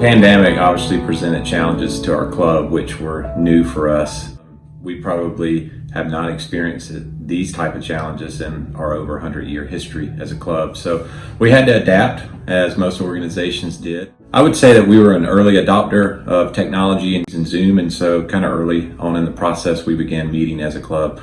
Pandemic obviously presented challenges to our club, which were new for us. We probably have not experienced these type of challenges in our over 100-year history as a club. So we had to adapt, as most organizations did. I would say that we were an early adopter of technology and Zoom, and so kind of early on in the process, we began meeting as a club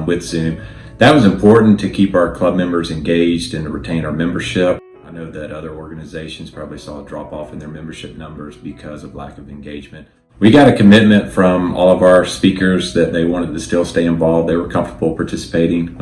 with Zoom. That was important to keep our club members engaged and to retain our membership. I know that other organizations probably saw a drop off in their membership numbers because of lack of engagement. We got a commitment from all of our speakers that they wanted to still stay involved. They were comfortable participating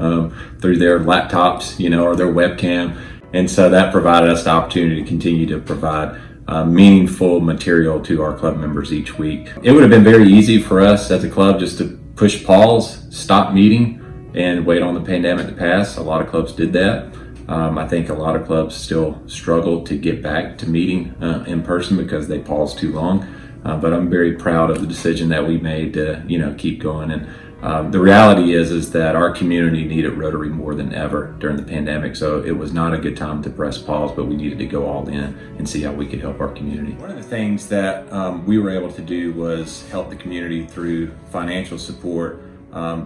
through their laptops, or their webcam. And so that provided us the opportunity to continue to provide meaningful material to our club members each week. It would have been very easy for us as a club just to push pause, stop meeting, and wait on the pandemic to pass. A lot of clubs did that. I think a lot of clubs still struggle to get back to meeting in person because they paused too long. But I'm very proud of the decision that we made to, keep going. And the reality is that our community needed Rotary more than ever during the pandemic. So it was not a good time to press pause, but we needed to go all in and see how we could help our community. One of the things that we were able to do was help the community through financial support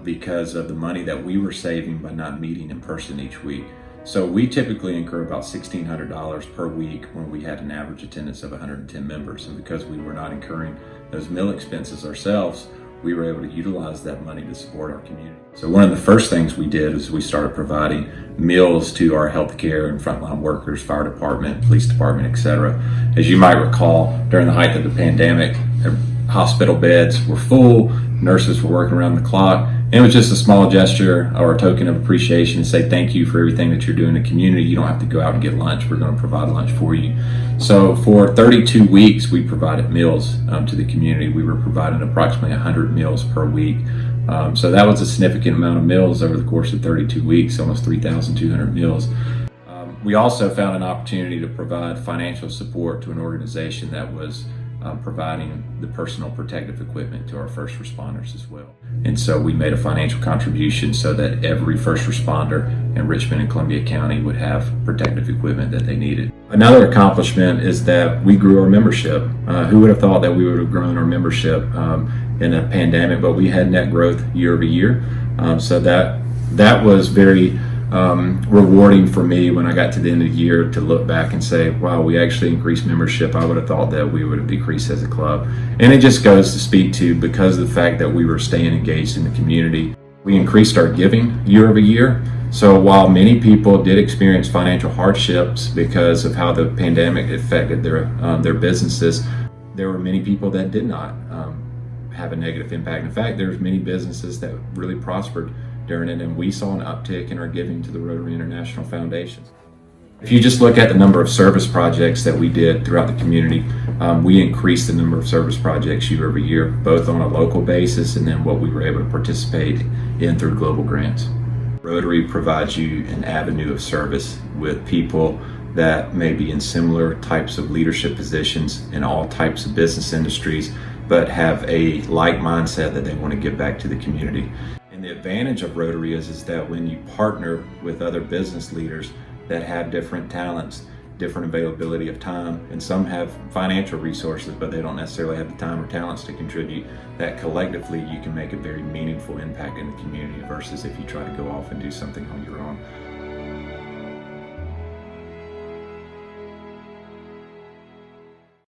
because of the money that we were saving by not meeting in person each week. So we typically incur about $1,600 per week when we had an average attendance of 110 members. And because we were not incurring those meal expenses ourselves, we were able to utilize that money to support our community. So one of the first things we did is we started providing meals to our healthcare and frontline workers, fire department, police department, etc. As you might recall, during the height of the pandemic, hospital beds were full, nurses were working around the clock. And it was just a small gesture or a token of appreciation to say thank you for everything that you're doing in the community. You don't have to go out and get lunch. We're going to provide lunch for you. So for 32 weeks, we provided meals to the community. We were providing approximately 100 meals per week. So that was a significant amount of meals over the course of 32 weeks, almost 3,200 meals. We also found an opportunity to provide financial support to an organization that was providing the personal protective equipment to our first responders as well. And so we made a financial contribution so that every first responder in Richmond and Columbia County would have protective equipment that they needed. Another accomplishment is that we grew our membership. Who would have thought that we would have grown our membership in a pandemic, but we had net growth year over year. So that was very rewarding for me when I got to the end of the year to look back and say, wow, we actually increased membership. I would have thought that we would have decreased as a club. And it just goes to speak to, because of the fact that we were staying engaged in the community, we increased our giving year over year. So while many people did experience financial hardships because of how the pandemic affected their businesses, there were many people that did not have a negative impact. In fact, there's many businesses that really prospered during it, and we saw an uptick in our giving to the Rotary International Foundation. If you just look at the number of service projects that we did throughout the community, we increased the number of service projects year over year, both on a local basis and then what we were able to participate in through global grants. Rotary provides you an avenue of service with people that may be in similar types of leadership positions in all types of business industries, but have a like mindset that they want to give back to the community. And the advantage of Rotary is that when you partner with other business leaders that have different talents, different availability of time, and some have financial resources, but they don't necessarily have the time or talents to contribute, that collectively you can make a very meaningful impact in the community versus if you try to go off and do something on your own.